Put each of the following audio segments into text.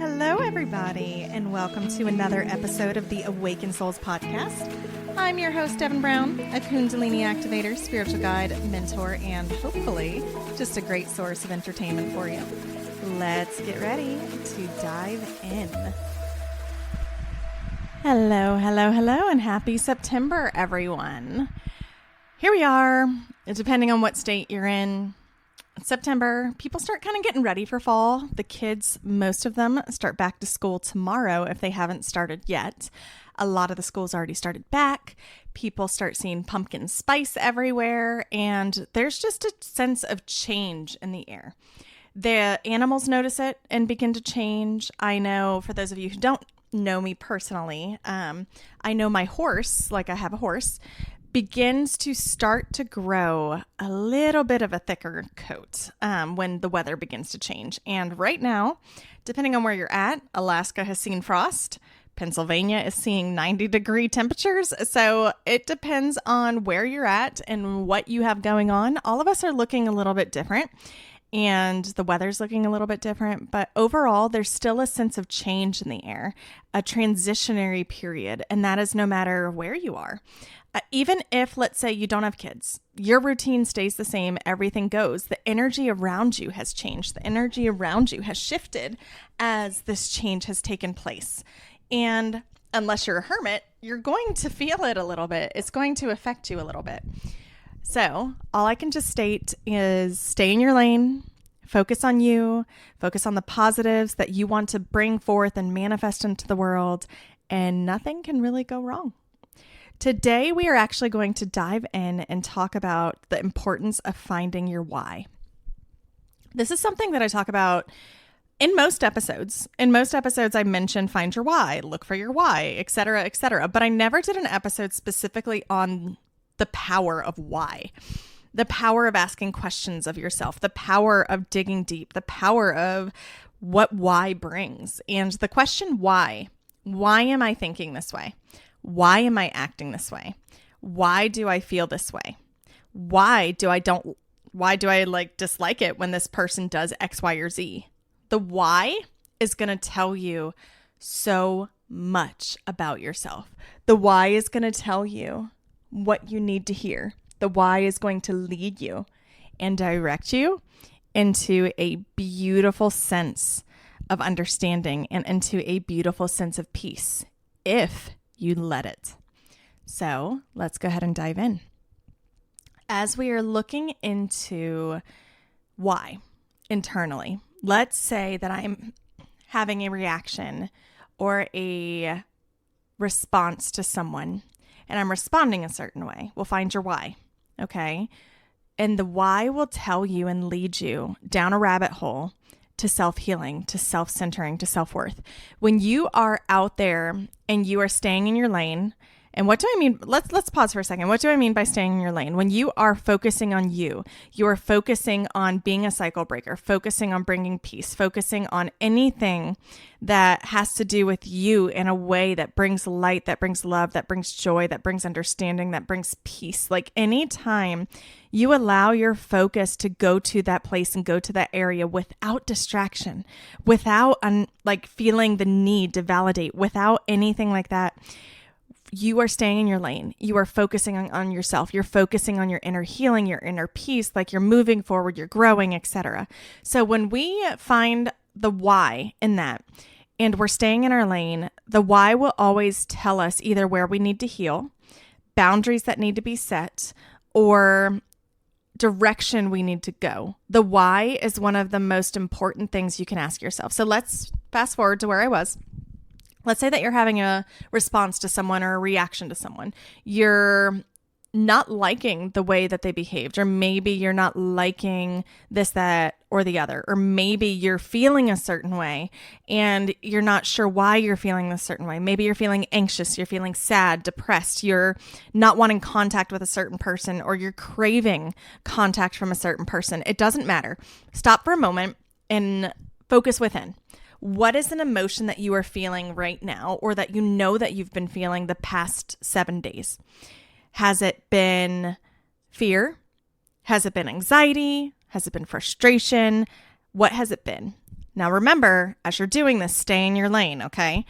Hello, everybody, and welcome to another episode of the Awakened Souls podcast. I'm your host, Devin Brown, a Kundalini activator, spiritual guide, mentor, and hopefully just a great source of entertainment for you. Let's get ready to dive in. Hello, and happy September, everyone. Here we are, depending on what state you're in. September, people start kind of getting ready for fall. The kids, most of them, start back to school tomorrow if they haven't started yet. A lot of the schools already started back. People start seeing pumpkin spice everywhere, and there's just a sense of change in the air. The animals notice it and begin to change. I know, for those of you who don't know me personally, I know my horse, like I have a horse, begins to start to grow a little bit of a thicker coat when the weather begins to change. And right now, depending on where you're at, Alaska has seen frost. Pennsylvania is seeing 90-degree temperatures. So it depends on where you're at and what you have going on. All of us are looking a little bit different, and the weather's looking a little bit different. But overall, there's still a sense of change in the air, a transitionary period, and that is no matter where you are. Even if, let's say, you don't have kids, your routine stays the same, everything goes. The energy around you has changed. The energy around you has shifted as this change has taken place. And unless you're a hermit, you're going to feel it a little bit. It's going to affect you a little bit. So all I can just state is stay in your lane, focus on you, focus on the positives that you want to bring forth and manifest into the world, and nothing can really go wrong. Today, we are actually going to dive in and talk about the importance of finding your why. This is something that I talk about in most episodes. In most episodes, I mention find your why, look for your why, etc., etc. But I never did an episode specifically on the power of why, the power of asking questions of yourself, the power of digging deep, the power of what why brings. And the question why am I thinking this way? Why am I acting this way? Why do I feel this way? Why do I dislike it when this person does X, Y, or Z? The why is going to tell you so much about yourself. The why is going to tell you what you need to hear. The why is going to lead you and direct you into a beautiful sense of understanding and into a beautiful sense of peace, if you let it. So let's go ahead and dive in. As we are looking into why internally, let's say that I'm having a reaction or a response to someone and I'm responding a certain way. We'll find your why, okay? And the why will tell you and lead you down a rabbit hole to self-healing, to self-centering, to self-worth. When you are out there and you are staying in your lane, and what do I mean? Let's pause for a second. What do I mean by staying in your lane? When you are focusing on you are focusing on being a cycle breaker, focusing on bringing peace, focusing on anything that has to do with you in a way that brings light, that brings love, that brings joy, that brings understanding, that brings peace. Like anytime you allow your focus to go to that place and go to that area without distraction, without feeling the need to validate, without anything like that, you are staying in your lane. You are focusing on yourself. You're focusing on your inner healing, your inner peace, like you're moving forward, you're growing, etc. So when we find the why in that and we're staying in our lane, the why will always tell us either where we need to heal, boundaries that need to be set, or direction we need to go. The why is one of the most important things you can ask yourself. So let's fast forward to where I was. Let's say that you're having a response to someone or a reaction to someone. You're not liking the way that they behaved, or maybe you're not liking this, that, or the other, or maybe you're feeling a certain way and you're not sure why you're feeling this certain way. Maybe you're feeling anxious, you're feeling sad, depressed, you're not wanting contact with a certain person, or you're craving contact from a certain person. It doesn't matter. Stop for a moment and focus within. What is an emotion that you are feeling right now, or that you know that you've been feeling the past 7 days? Has it been fear? Has it been anxiety? Has it been frustration? What has it been? Now remember, as you're doing this, stay in your lane, okay?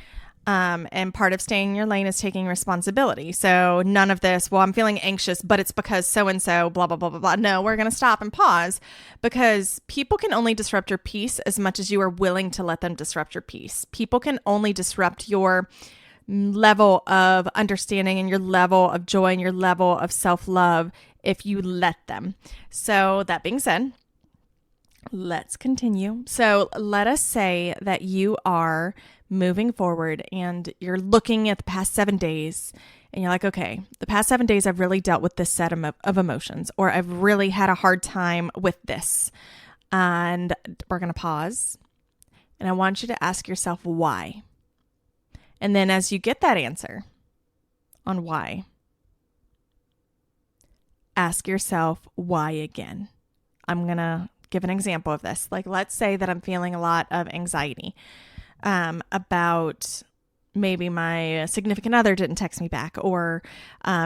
And part of staying in your lane is taking responsibility. So none of this, well, I'm feeling anxious, but it's because so-and-so, blah, blah, blah, blah, blah. No, we're going to stop and pause, because people can only disrupt your peace as much as you are willing to let them disrupt your peace. People can only disrupt your level of understanding and your level of joy and your level of self-love if you let them. So that being said, let's continue. So let us say that you are moving forward and you're looking at the past 7 days and you're like, okay, the past 7 days I've really dealt with this set of emotions, or I've really had a hard time with this. And we're going to pause. And I want you to ask yourself why. And then as you get that answer on why, ask yourself why again. I'm going to give an example of this. Like, let's say that I'm feeling a lot of anxiety about maybe my significant other didn't text me back, or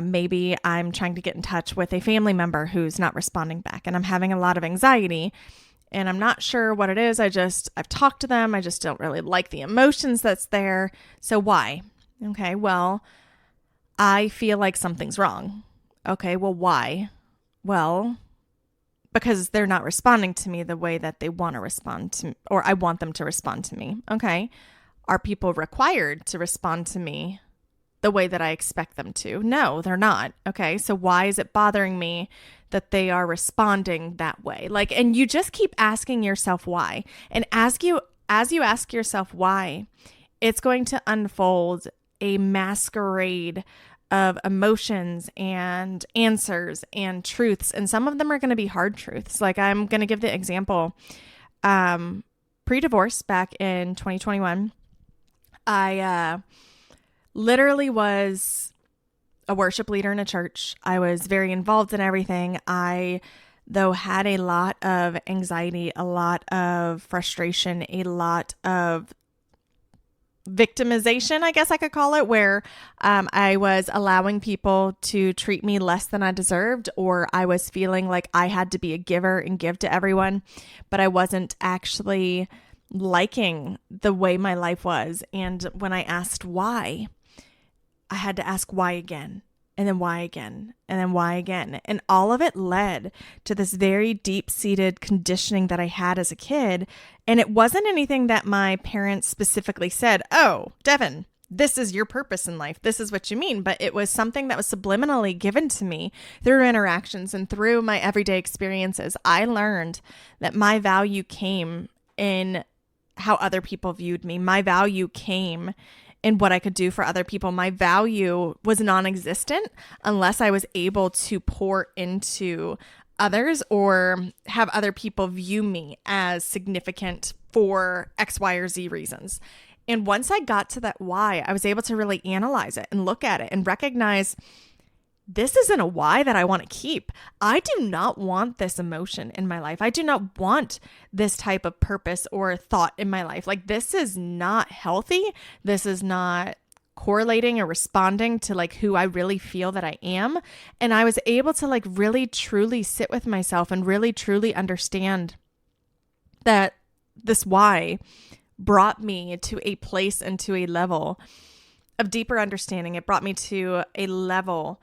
maybe I'm trying to get in touch with a family member who's not responding back, and I'm having a lot of anxiety and I'm not sure what it is. I've talked to them. I just don't really like the emotions that's there. So why? Okay, well, I feel like something's wrong. Okay, well, why? Well, because they're not responding to me the way that they want to respond to, or I want them to respond to me. Okay. Are people required to respond to me the way that I expect them to? No, they're not. Okay. So why is it bothering me that they are responding that way? Like, and you just keep asking yourself why. And as you ask yourself why, it's going to unfold a masquerade of emotions and answers and truths. And some of them are going to be hard truths. Like, I'm going to give the example. Pre-divorce back in 2021, I literally was a worship leader in a church. I was very involved in everything. I, though, had a lot of anxiety, a lot of frustration, a lot of victimization, I guess I could call it, where I was allowing people to treat me less than I deserved, or I was feeling like I had to be a giver and give to everyone, but I wasn't actually liking the way my life was. And when I asked why, I had to ask why again, and then why again, and then why again. And all of it led to this very deep-seated conditioning that I had as a kid. And it wasn't anything that my parents specifically said, oh, Devin, this is your purpose in life. This is what you mean. But it was something that was subliminally given to me through interactions and through my everyday experiences. I learned that my value came in how other people viewed me. My value came in what I could do for other people. My value was non-existent unless I was able to pour into others or have other people view me as significant for X, Y, or Z reasons. And once I got to that why, I was able to really analyze it and look at it and recognize this isn't a why that I want to keep. I do not want this emotion in my life. I do not want this type of purpose or thought in my life. Like, this is not healthy. This is not correlating or responding to like who I really feel that I am. And I was able to like really truly sit with myself and really truly understand that this why brought me to a place and to a level of deeper understanding. It brought me to a level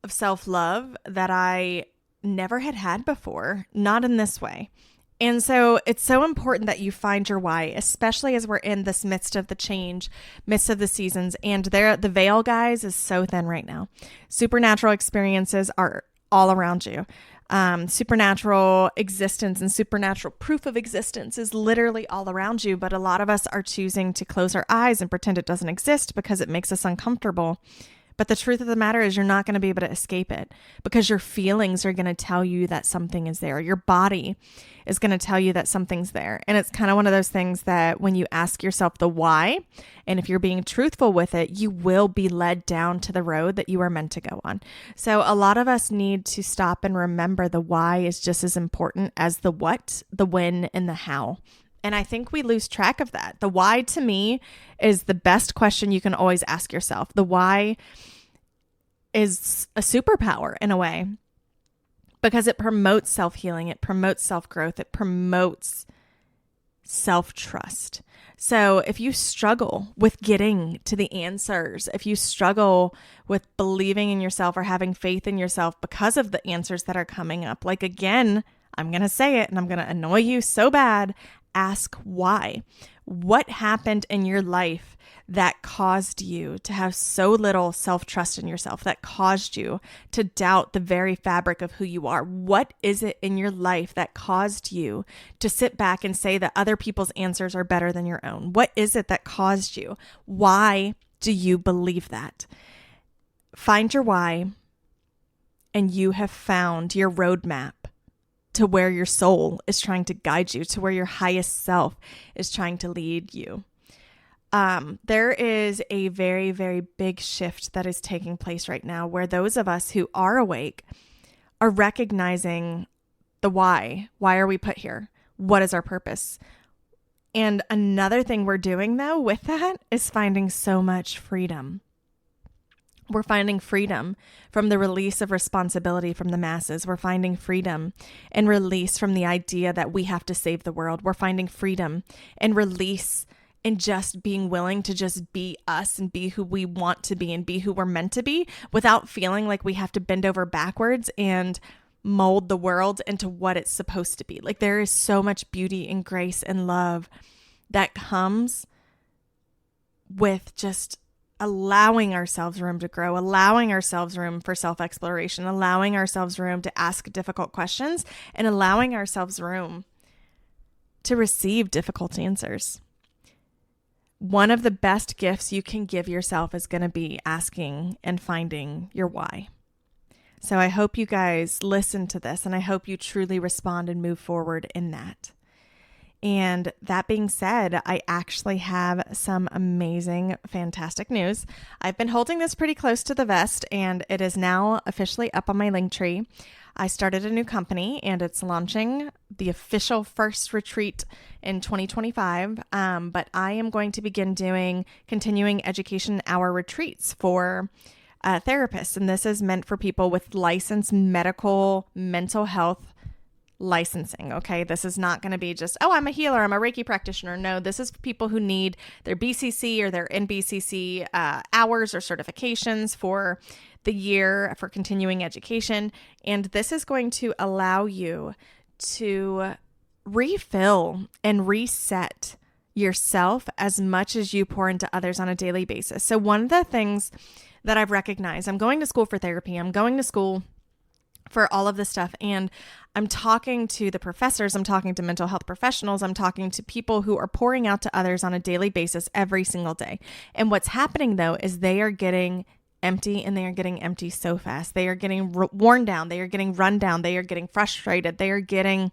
of self-love that I never had before, not in this way. And so it's so important that you find your why, especially as we're in this midst of the change, midst of the seasons. And the veil, guys, is so thin right now. Supernatural experiences are all around you. Supernatural existence and supernatural proof of existence is literally all around you. But a lot of us are choosing to close our eyes and pretend it doesn't exist because it makes us uncomfortable. But the truth of the matter is you're not going to be able to escape it, because your feelings are going to tell you that something is there. Your body is going to tell you that something's there. And it's kind of one of those things that when you ask yourself the why, and if you're being truthful with it, you will be led down to the road that you are meant to go on. So a lot of us need to stop and remember the why is just as important as the what, the when, and the how. And I think we lose track of that. The why, to me, is the best question you can always ask yourself. The why is a superpower in a way, because it promotes self-healing. It promotes self-growth. It promotes self-trust. So if you struggle with getting to the answers, if you struggle with believing in yourself or having faith in yourself because of the answers that are coming up, like again, I'm going to say it and I'm going to annoy you so bad. Ask why. What happened in your life that caused you to have so little self-trust in yourself, that caused you to doubt the very fabric of who you are? What is it in your life that caused you to sit back and say that other people's answers are better than your own? What is it that caused you? Why do you believe that? Find your why, and you have found your roadmap to where your soul is trying to guide you, to where your highest self is trying to lead you. There is a very, very big shift that is taking place right now where those of us who are awake are recognizing the why. Why are we put here? What is our purpose? And another thing we're doing though with that is finding so much freedom. We're finding freedom from the release of responsibility from the masses. We're finding freedom and release from the idea that we have to save the world. We're finding freedom and release in just being willing to just be us and be who we want to be and be who we're meant to be without feeling like we have to bend over backwards and mold the world into what it's supposed to be. Like there is so much beauty and grace and love that comes with just allowing ourselves room to grow, allowing ourselves room for self-exploration, allowing ourselves room to ask difficult questions, and allowing ourselves room to receive difficult answers. One of the best gifts you can give yourself is going to be asking and finding your why. So I hope you guys listen to this, and I hope you truly respond and move forward in that. And that being said, I actually have some amazing, fantastic news. I've been holding this pretty close to the vest, and it is now officially up on my Linktree. I started a new company, and it's launching the official first retreat in 2025. But I am going to begin doing continuing education hour retreats for therapists. And this is meant for people with licensed medical mental health licensing. Okay. This is not going to be just, oh, I'm a healer, I'm a Reiki practitioner. No, this is for people who need their BCC or their NBCC hours or certifications for the year for continuing education. And this is going to allow you to refill and reset yourself as much as you pour into others on a daily basis. So one of the things that I've recognized, I'm going to school for therapy, I'm going to school for all of this stuff. And I'm talking to the professors, I'm talking to mental health professionals, I'm talking to people who are pouring out to others on a daily basis every single day. And what's happening though is they are getting empty, and they are getting empty so fast. They are getting worn down. They are getting run down. They are getting frustrated. They are getting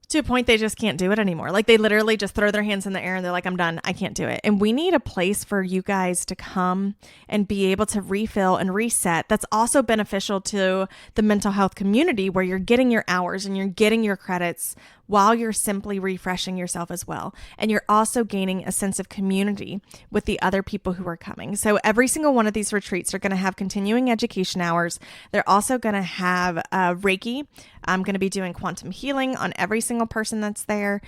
to a point they just can't do it anymore. Like they literally just throw their hands in the air and they're like, I'm done. I can't do it. And we need a place for you guys to come and be able to refill and reset. That's also beneficial to the mental health community, where you're getting your hours and you're getting your credits while you're simply refreshing yourself as well. And you're also gaining a sense of community with the other people who are coming. So every single one of these retreats are going to have continuing education hours. They're also going to have Reiki. I'm going to be doing quantum healing on every single person that's there.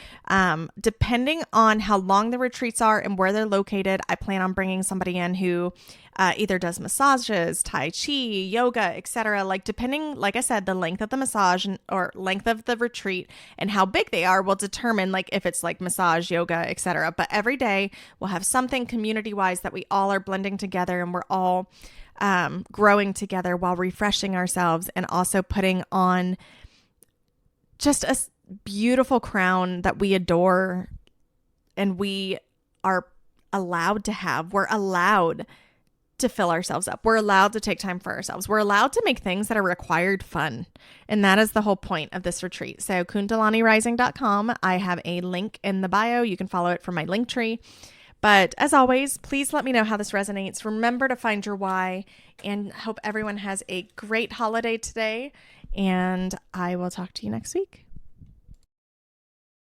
Depending on how long the retreats are and where they're located, I plan on bringing somebody in who either does massages, Tai Chi, yoga, etc. Like depending, like I said, the length of the massage or length of the retreat and how big they are will determine like if it's like massage, yoga, etc. But every day we'll have something community-wise that we all are blending together, and we're all growing together while refreshing ourselves and also putting on just a beautiful crown that we adore and we are allowed to have. We're allowed to fill ourselves up. We're allowed to take time for ourselves. We're allowed to make things that are required fun. And that is the whole point of this retreat. So kundalinirising.com. I have a link in the bio. You can follow it from my Linktree. But as always, please let me know how this resonates. Remember to find your why, and hope everyone has a great holiday today. And I will talk to you next week.